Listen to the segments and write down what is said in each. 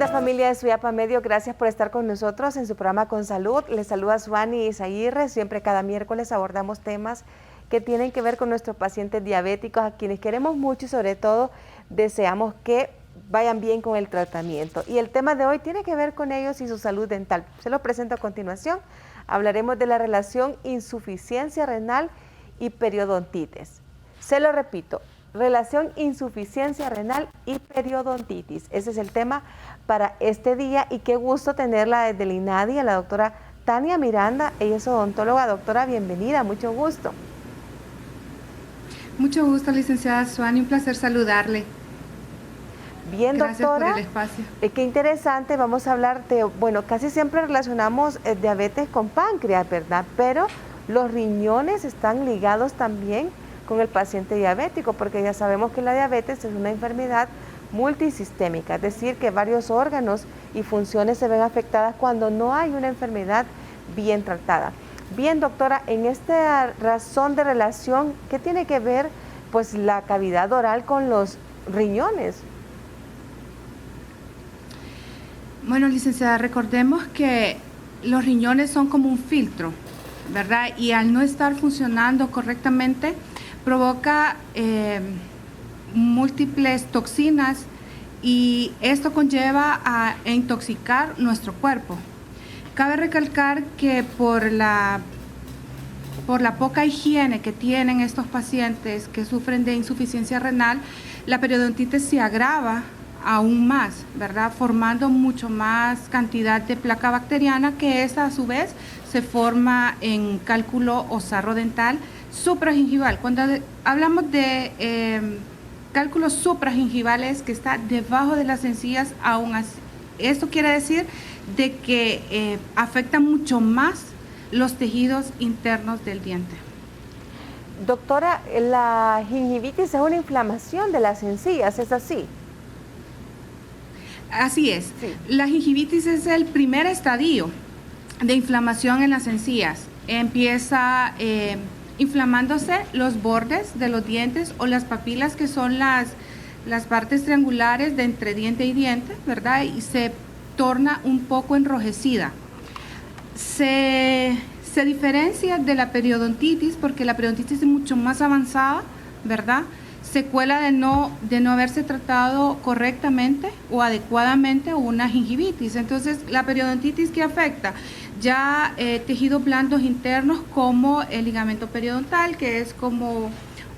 Linda familia de Suyapa Medio, gracias por estar con nosotros en su programa Con Salud. Les saluda Suani Isaguirre. Siempre cada miércoles abordamos temas que tienen que ver con nuestros pacientes diabéticos, a quienes queremos mucho y sobre todo deseamos que vayan bien con el tratamiento. Y el tema de hoy tiene que ver con ellos y su salud dental. Se lo presento a continuación. Hablaremos de la relación insuficiencia renal y periodontitis. Se lo repito, relación insuficiencia renal y periodontitis. Ese es el tema para este día y qué gusto tenerla desde el INADI, a la doctora Tania Miranda. Ella es odontóloga. Doctora, bienvenida, mucho gusto. Mucho gusto, licenciada Suani, un placer saludarle. Bien, gracias, doctora. por el espacio. Qué interesante, vamos a hablar de, bueno, casi siempre relacionamos diabetes con páncreas, ¿verdad? Pero los riñones están ligados también con el paciente diabético, porque ya sabemos que la diabetes es una enfermedad multisistémica, es decir, que varios órganos y funciones se ven afectadas cuando no hay una enfermedad bien tratada. Bien, doctora, en esta razón de relación, ¿qué tiene que ver pues la cavidad oral con los riñones? Bueno, licenciada, recordemos que los riñones son como un filtro, ¿verdad? Y al no estar funcionando correctamente, provoca múltiples toxinas y esto conlleva a intoxicar nuestro cuerpo. Cabe recalcar que por la poca higiene que tienen estos pacientes que sufren de insuficiencia renal, la periodontitis se agrava aún más, ¿verdad? Formando mucho más cantidad de placa bacteriana, que esa a su vez se forma en cálculo o sarro dental supragingival. Cuando hablamos de cálculos supragingivales, que está debajo de las encías, aún así, esto quiere decir de que afecta mucho más los tejidos internos del diente. Doctora, la gingivitis es una inflamación de las encías, ¿es así? Así es. Sí. La gingivitis es el primer estadio de inflamación en las encías. Empieza inflamándose los bordes de los dientes o las papilas, que son las partes triangulares de entre diente y diente, ¿verdad? Y se torna un poco enrojecida. Se diferencia de la periodontitis porque la periodontitis es mucho más avanzada, ¿verdad? Secuela de no haberse tratado correctamente o adecuadamente una gingivitis. Entonces, la periodontitis, ¿qué afecta? Ya tejidos blandos internos como el ligamento periodontal, que es como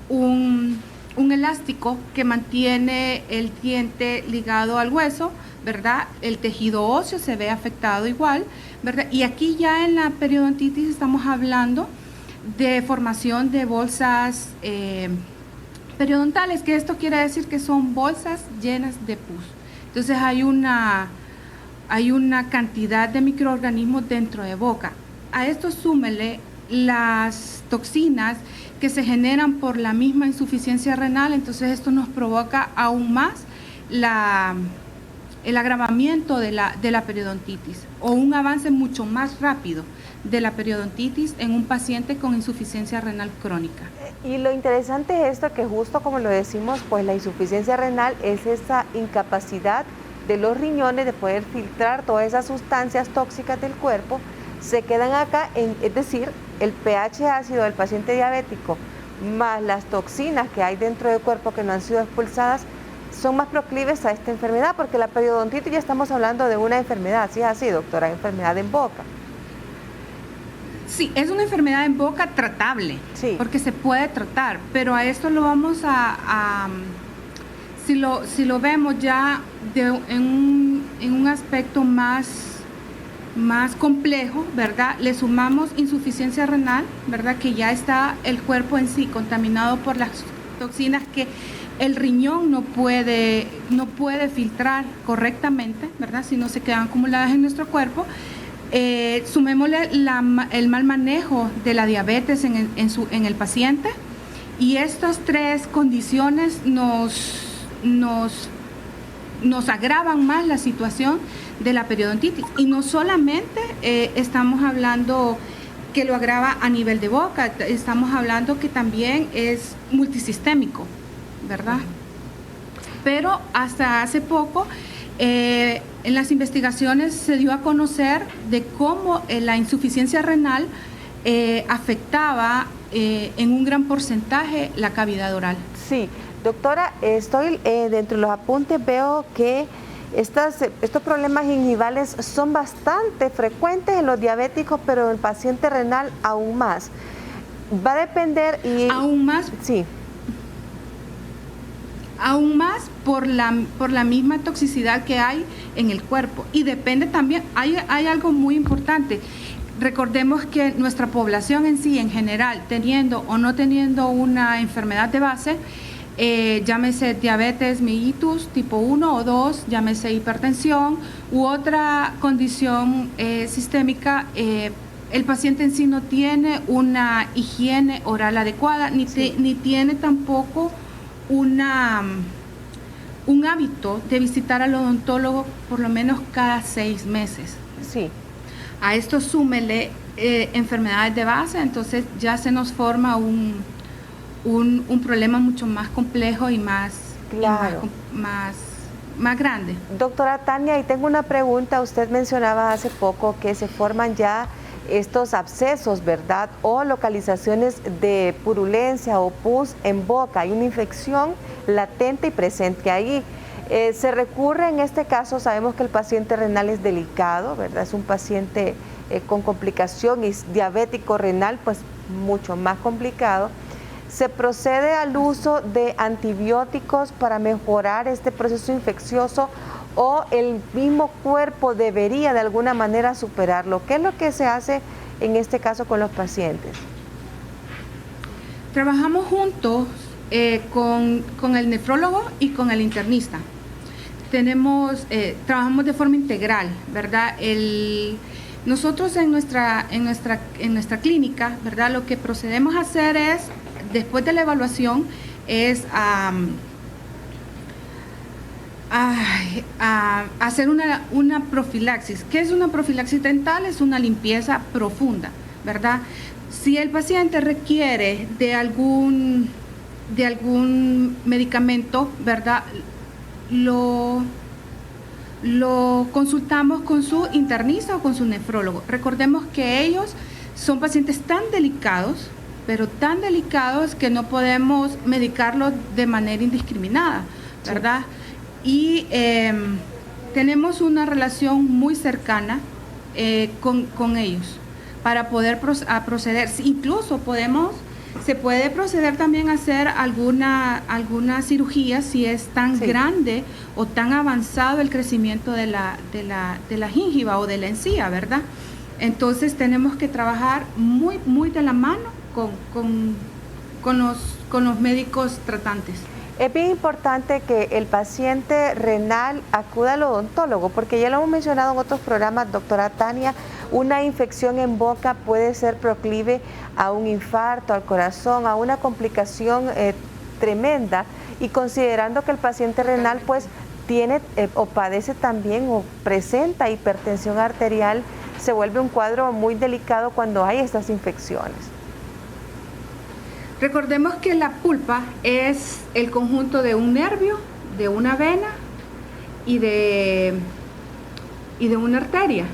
un elástico que mantiene el diente ligado al hueso, ¿verdad? El tejido óseo se ve afectado igual, ¿verdad? Y aquí ya en la periodontitis estamos hablando de formación de bolsas periodontales, que esto quiere decir que son bolsas llenas de pus. Entonces hay una cantidad de microorganismos dentro de boca. A esto súmele las toxinas que se generan por la misma insuficiencia renal, entonces esto nos provoca aún más el agravamiento de la periodontitis o un avance mucho más rápido de la periodontitis en un paciente con insuficiencia renal crónica. Y lo interesante es esto, que justo como lo decimos, pues la insuficiencia renal es esa incapacidad de los riñones de poder filtrar todas esas sustancias tóxicas del cuerpo, se quedan acá, es decir, el pH ácido del paciente diabético más las toxinas que hay dentro del cuerpo que no han sido expulsadas, son más proclives a esta enfermedad, porque la periodontitis ya estamos hablando de una enfermedad, ¿sí es así, doctora? Enfermedad en boca. Sí, es una enfermedad en boca tratable, sí, porque se puede tratar, pero a esto lo vamos si lo vemos ya en un aspecto más complejo, ¿verdad? Le sumamos insuficiencia renal, ¿verdad? Que ya está el cuerpo en sí contaminado por las toxinas que el riñón no puede filtrar correctamente, ¿verdad? Si no se quedan acumuladas en nuestro cuerpo. Sumémosle el mal manejo de la diabetes en el paciente, y estas tres condiciones nos agravan más la situación de la periodontitis. Y no solamente estamos hablando que lo agrava a nivel de boca, estamos hablando que también es multisistémico, ¿verdad? Pero hasta hace poco En las investigaciones se dio a conocer de cómo la insuficiencia renal afectaba en un gran porcentaje la cavidad oral. Sí, doctora, estoy dentro de los apuntes, veo que estos problemas gingivales son bastante frecuentes en los diabéticos, pero en el paciente renal aún más. Va a depender y... ¿Aún más? Sí. Aún más por la misma toxicidad que hay en el cuerpo. Y depende también, hay algo muy importante. Recordemos que nuestra población en sí, en general, teniendo o no teniendo una enfermedad de base, llámese diabetes mellitus tipo 1 o 2, llámese hipertensión u otra condición sistémica, el paciente en sí no tiene una higiene oral adecuada, ni tiene tampoco un hábito de visitar al odontólogo por lo menos cada 6 meses. Sí. A esto súmele enfermedades de base, entonces ya se nos forma un problema mucho más complejo y más, claro, más grande. Doctora Tania, y tengo una pregunta. Usted mencionaba hace poco que se forman ya estos abscesos, ¿verdad? O localizaciones de purulencia o pus en boca. Hay una infección latente y presente ahí. Se recurre en este caso, sabemos que el paciente renal es delicado, ¿verdad? Es un paciente con complicación y es diabético renal, pues mucho más complicado. ¿Se procede al uso de antibióticos para mejorar este proceso infeccioso o el mismo cuerpo debería de alguna manera superarlo? ¿Qué es lo que se hace en este caso con los pacientes? Trabajamos juntos con el nefrólogo y con el internista. Trabajamos de forma integral, ¿verdad? Nosotros en nuestra clínica, ¿verdad? Lo que procedemos a hacer es, después de la evaluación, es a hacer una profilaxis. ¿Qué es una profilaxis dental? Es una limpieza profunda, ¿verdad? Si el paciente requiere de algún medicamento, ¿verdad? Lo consultamos con su internista o con su nefrólogo. Recordemos que ellos son pacientes tan delicados, pero tan delicados que no podemos medicarlos de manera indiscriminada, ¿verdad? Sí. Y tenemos una relación muy cercana con ellos para poder proceder. Incluso se puede proceder también a hacer alguna cirugía si es tan grande o tan avanzado el crecimiento de la gingiva o de la encía, ¿verdad? Entonces tenemos que trabajar muy, muy de la mano con los médicos tratantes. Es bien importante que el paciente renal acuda al odontólogo, porque ya lo hemos mencionado en otros programas, doctora Tania, una infección en boca puede ser proclive a un infarto, al corazón, a una complicación tremenda, y considerando que el paciente renal pues tiene o padece también o presenta hipertensión arterial, se vuelve un cuadro muy delicado cuando hay estas infecciones. Recordemos que la pulpa es el conjunto de un nervio, de una vena y de una arteria,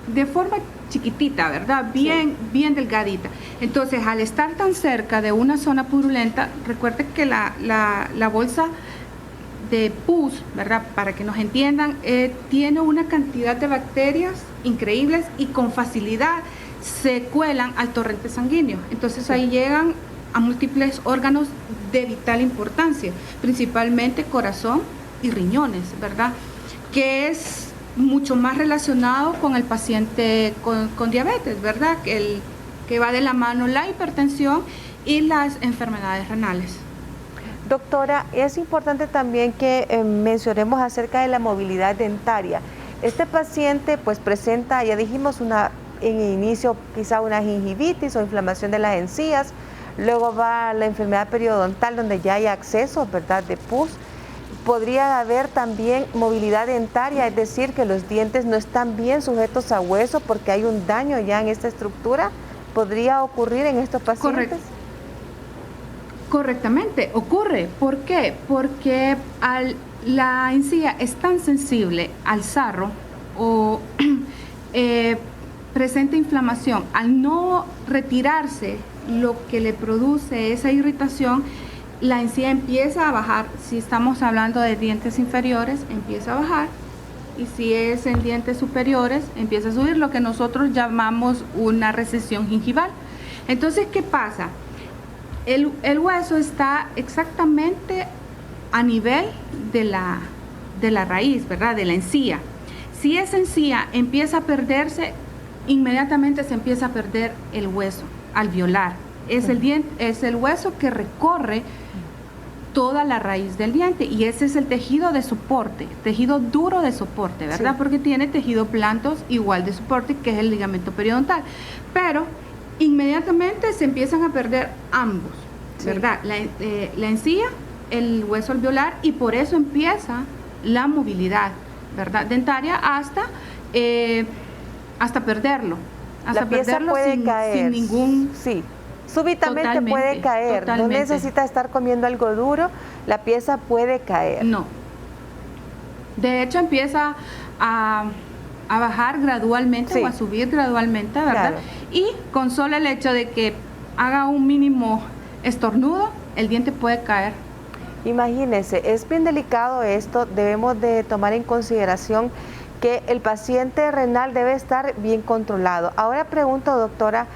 de forma chiquitita, ¿verdad? Bien delgadita. Entonces, al estar tan cerca de una zona purulenta, recuerden que la bolsa de pus, ¿verdad? Para que nos entiendan, tiene una cantidad de bacterias increíbles y con facilidad se cuelan al torrente sanguíneo. Entonces, ahí llegan a múltiples órganos de vital importancia, principalmente corazón y riñones, ¿verdad? Que es mucho más relacionado con el paciente con diabetes, ¿verdad? Que va de la mano la hipertensión y las enfermedades renales. Doctora, es importante también que mencionemos acerca de la movilidad dentaria. Este paciente pues presenta, ya dijimos, en inicio quizá una gingivitis o inflamación de las encías. Luego va la enfermedad periodontal donde ya hay acceso, ¿verdad?, de pus. Podría haber también movilidad dentaria, es decir, que los dientes no están bien sujetos a hueso porque hay un daño ya en esta estructura. ¿Podría ocurrir en estos pacientes? Correctamente, ocurre. ¿Por qué? Porque la encía es tan sensible al sarro o presenta inflamación, al no retirarse lo que le produce esa irritación, la encía empieza a bajar. Si estamos hablando de dientes inferiores, empieza a bajar, y si es en dientes superiores, empieza a subir, lo que nosotros llamamos una recesión gingival. Entonces, ¿qué pasa? El hueso está exactamente a nivel de la raíz, ¿verdad? De la encía. Si esa encía empieza a perderse, inmediatamente se empieza a perder el hueso alveolar. Es el hueso que recorre toda la raíz del diente, y ese es el tejido de soporte, tejido duro de soporte, ¿verdad? Sí. Porque tiene tejido blandos igual de soporte, que es el ligamento periodontal. Pero inmediatamente se empiezan a perder ambos, ¿verdad? Sí. La encía, el hueso alveolar, y por eso empieza la movilidad, ¿verdad? Dentaria hasta perderlo. Hasta la pieza perderlo puede caer sin ningún... Sí. Súbitamente puede caer. Totalmente. No necesita estar comiendo algo duro, la pieza puede caer. No. De hecho, empieza a bajar gradualmente, sí, o a subir gradualmente, ¿verdad? Claro. Y con solo el hecho de que haga un mínimo estornudo, el diente puede caer. Imagínense, es bien delicado esto. Debemos de tomar en consideración que el paciente renal debe estar bien controlado. Ahora pregunto, doctora,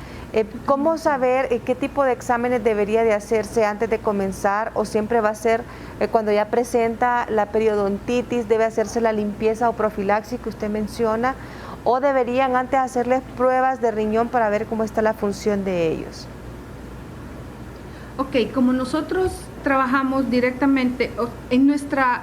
¿cómo saber qué tipo de exámenes debería de hacerse antes de comenzar, o siempre va a ser cuando ya presenta la periodontitis, debe hacerse la limpieza o profilaxis que usted menciona, o deberían antes hacerles pruebas de riñón para ver cómo está la función de ellos? Ok, como nosotros trabajamos directamente en nuestra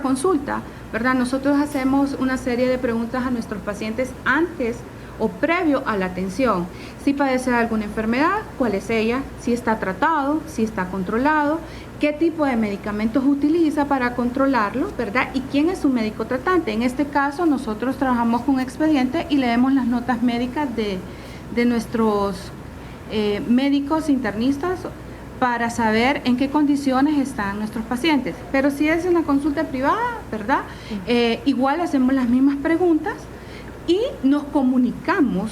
consulta, ¿verdad? Nosotros hacemos una serie de preguntas a nuestros pacientes antes o previo a la atención. Si padece alguna enfermedad, cuál es ella, si está tratado, si está controlado, qué tipo de medicamentos utiliza para controlarlo, ¿verdad? Y quién es su médico tratante. En este caso, nosotros trabajamos con un expediente y leemos las notas médicas de nuestros médicos internistas para saber en qué condiciones están nuestros pacientes. Pero si es una consulta privada, ¿verdad? Igual hacemos las mismas preguntas y nos comunicamos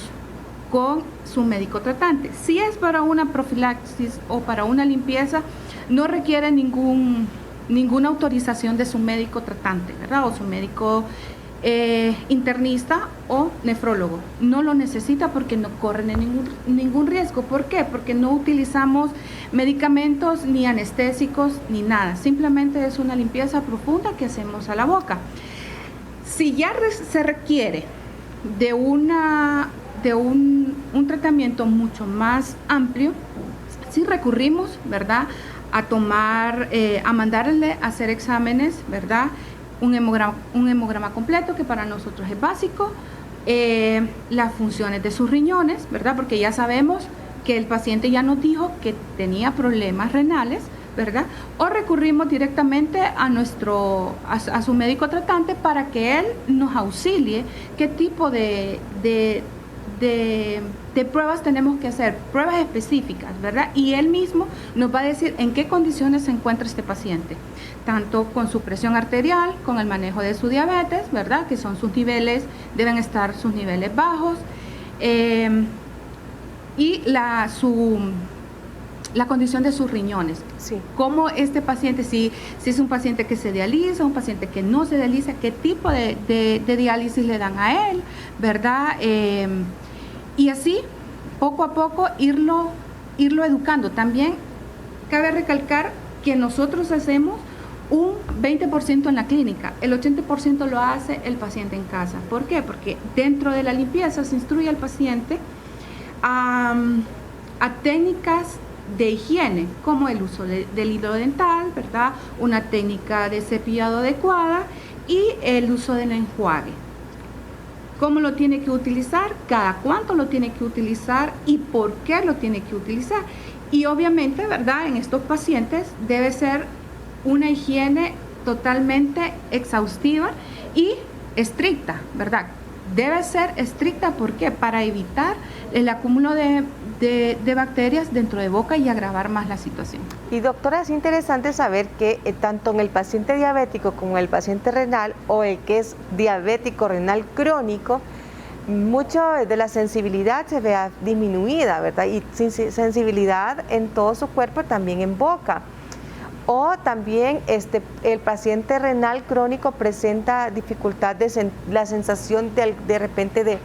con su médico tratante. Si es para una profilaxis o para una limpieza, no requiere ninguna autorización de su médico tratante, ¿verdad? O su médico internista o nefrólogo. No lo necesita porque no corren ningún riesgo. ¿Por qué? Porque no utilizamos medicamentos ni anestésicos ni nada. Simplemente es una limpieza profunda que hacemos a la boca. Si ya se requiere de un tratamiento mucho más amplio, sí recurrimos, ¿verdad?, a mandarle a hacer exámenes, ¿verdad?, un hemograma completo, que para nosotros es básico, las funciones de sus riñones, ¿verdad?, porque ya sabemos que el paciente ya nos dijo que tenía problemas renales, ¿verdad? O recurrimos directamente a su médico tratante para que él nos auxilie qué tipo de pruebas tenemos que hacer, pruebas específicas, ¿verdad? Y él mismo nos va a decir en qué condiciones se encuentra este paciente, tanto con su presión arterial, con el manejo de su diabetes, ¿verdad?, que son sus niveles, deben estar sus niveles bajos, y la condición de sus riñones. Sí. Cómo este paciente, si es un paciente que se dializa, un paciente que no se dializa, qué tipo de diálisis le dan a él, ¿verdad? Y así, poco a poco, irlo educando. También cabe recalcar que nosotros hacemos un 20% en la clínica, el 80% lo hace el paciente en casa. ¿Por qué? Porque dentro de la limpieza se instruye al paciente a técnicas de higiene, como el uso del hilo dental, ¿verdad?, una técnica de cepillado adecuada y el uso del enjuague. ¿Cómo lo tiene que utilizar? ¿Cada cuánto lo tiene que utilizar? ¿Y por qué lo tiene que utilizar? Y obviamente, ¿verdad?, en estos pacientes debe ser una higiene totalmente exhaustiva y estricta, ¿verdad? debe ser estricta. ¿Por qué? Para evitar el acúmulo de bacterias dentro de boca y agravar más la situación. Y doctora, es interesante saber que tanto en el paciente diabético como en el paciente renal o el que es diabético renal crónico, mucho de la sensibilidad se vea disminuida, ¿verdad? Y sensibilidad en todo su cuerpo, también en boca. O también el paciente renal crónico presenta dificultad de la sensación de repente de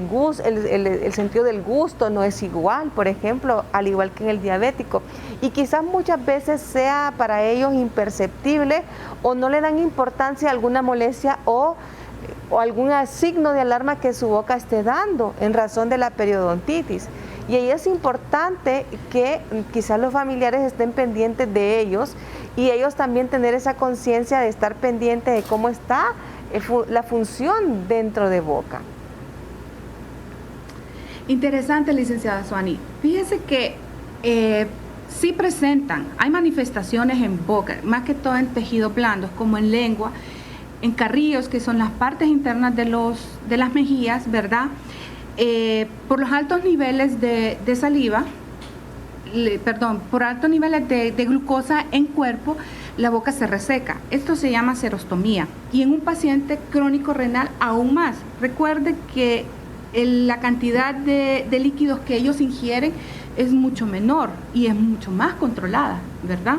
gusto, el sentido del gusto no es igual, por ejemplo, al igual que en el diabético. Y quizás muchas veces sea para ellos imperceptible o no le dan importancia a alguna molestia o algún signo de alarma que su boca esté dando en razón de la periodontitis. Y ahí es importante que quizás los familiares estén pendientes de ellos y ellos también tener esa conciencia de estar pendientes de cómo está la función dentro de boca. Interesante, licenciada Suani. Fíjese que sí presentan, hay manifestaciones en boca, más que todo en tejidos blandos, como en lengua, en carrillos, que son las partes internas de las mejillas, ¿verdad? Por los altos niveles de saliva, por altos niveles de glucosa en cuerpo, la boca se reseca. Esto se llama serostomía. Y en un paciente crónico renal aún más. Recuerde que la cantidad de líquidos que ellos ingieren es mucho menor y es mucho más controlada, ¿verdad?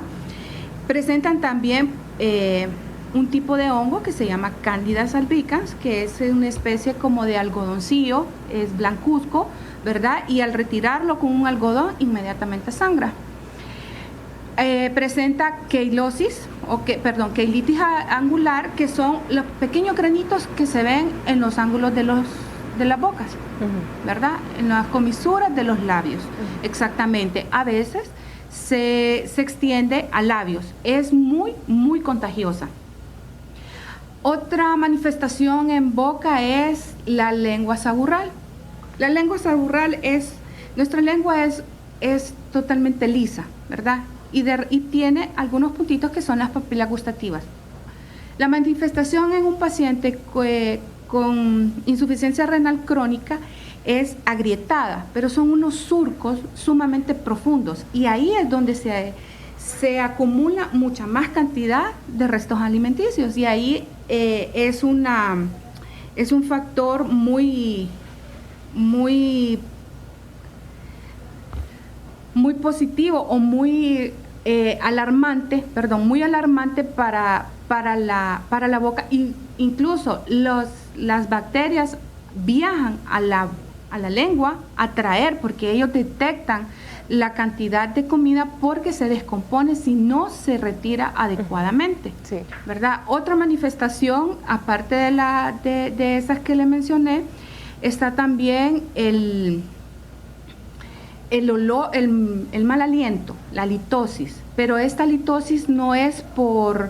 Presentan también un tipo de hongo que se llama Candida albicans, que es una especie como de algodoncillo, es blancuzco, ¿verdad? Y al retirarlo con un algodón, inmediatamente sangra. Presenta queilitis angular, que son los pequeños granitos que se ven en los ángulos de las bocas, ¿verdad? En las comisuras de los labios, exactamente. A veces se extiende a labios. Es muy, muy contagiosa. Otra manifestación en boca es la lengua saburral. La lengua saburral nuestra lengua es totalmente lisa, ¿verdad? Y tiene algunos puntitos que son las papilas gustativas. La manifestación en un paciente con insuficiencia renal crónica es agrietada, pero son unos surcos sumamente profundos y ahí es donde se acumula mucha más cantidad de restos alimenticios y ahí es un factor muy positivo o muy alarmante para la boca. Incluso las bacterias viajan a la lengua a traer, porque ellos detectan la cantidad de comida porque se descompone si no se retira adecuadamente, sí, ¿verdad? Otra manifestación, aparte de esas que le mencioné, está también el olor, el mal aliento, la litosis, pero esta litosis no es por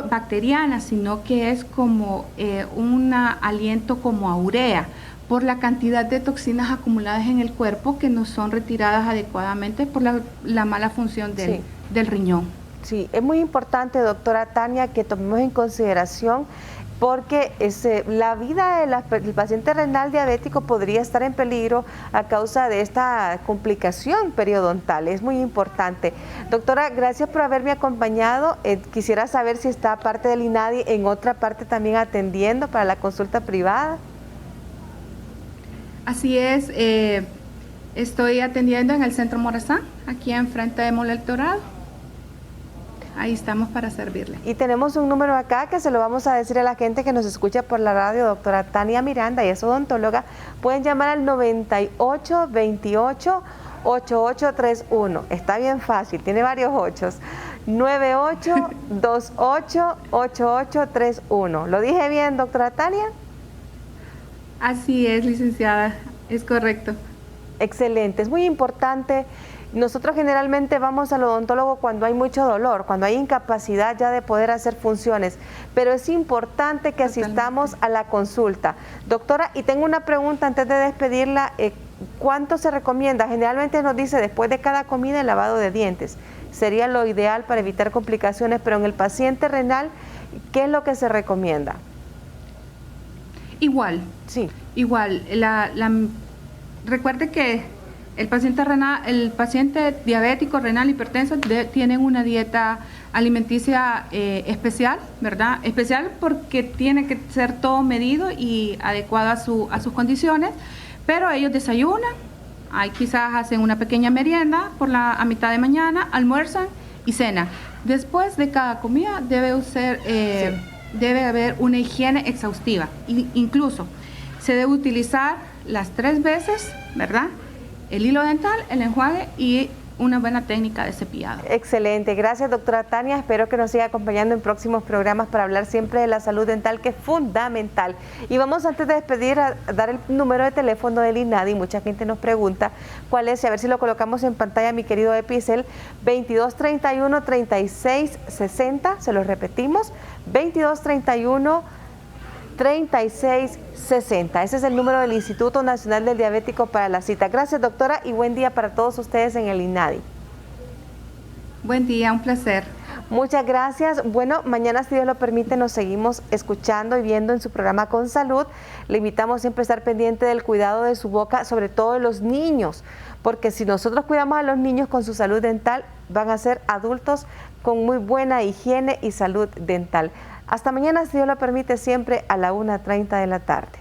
bacteriana, sino que es como un aliento como a urea, por la cantidad de toxinas acumuladas en el cuerpo que no son retiradas adecuadamente por la mala función del riñón. Sí, es muy importante, doctora Tania, que tomemos en consideración porque la vida del paciente renal diabético podría estar en peligro a causa de esta complicación periodontal. Es muy importante. Doctora, gracias por haberme acompañado. Quisiera saber si está parte del INADI en otra parte también atendiendo para la consulta privada. Así es, estoy atendiendo en el Centro Morazán, aquí enfrente de Mall El Dorado. Ahí estamos para servirle. Y tenemos un número acá que se lo vamos a decir a la gente que nos escucha por la radio, doctora Tania Miranda, y es odontóloga. Pueden llamar al 9828-8831. Está bien fácil, tiene varios ochos. 9828-8831. ¿Lo dije bien, doctora Tania? Así es, licenciada, es correcto. Excelente, es muy importante. Nosotros generalmente vamos al odontólogo cuando hay mucho dolor, cuando hay incapacidad ya de poder hacer funciones, pero es importante que asistamos a la consulta. Doctora, y tengo una pregunta antes de despedirla, ¿cuánto se recomienda? Generalmente nos dice después de cada comida el lavado de dientes. Sería lo ideal para evitar complicaciones, pero en el paciente renal, ¿qué es lo que se recomienda? Igual. Sí. Igual. Recuerde que el paciente diabético, renal, hipertenso, tienen una dieta alimenticia especial, ¿verdad? Especial porque tiene que ser todo medido y adecuado a sus condiciones, pero ellos desayunan, quizás hacen una pequeña merienda a mitad de mañana, almuerzan y cena. Después de cada comida debe haber una higiene exhaustiva. Incluso se debe utilizar las 3 veces, ¿verdad? El hilo dental, el enjuague y una buena técnica de cepillado. Excelente, gracias doctora Tania, espero que nos siga acompañando en próximos programas para hablar siempre de la salud dental, que es fundamental. Y vamos, antes de despedir, a dar el número de teléfono del INADI. Mucha gente nos pregunta cuál es, y a ver si lo colocamos en pantalla, mi querido Epicel. 2231-3660, se lo repetimos, 2231-3660. Ese es el número del Instituto Nacional del Diabético para la cita. Gracias, doctora, y buen día para todos ustedes en el INADI. Buen día, un placer. Muchas gracias. Bueno, mañana, si Dios lo permite, nos seguimos escuchando y viendo en su programa Con Salud. Le invitamos siempre a estar pendiente del cuidado de su boca, sobre todo de los niños, porque si nosotros cuidamos a los niños con su salud dental, van a ser adultos con muy buena higiene y salud dental. Hasta mañana, si Dios lo permite, siempre a la 1:30 de la tarde.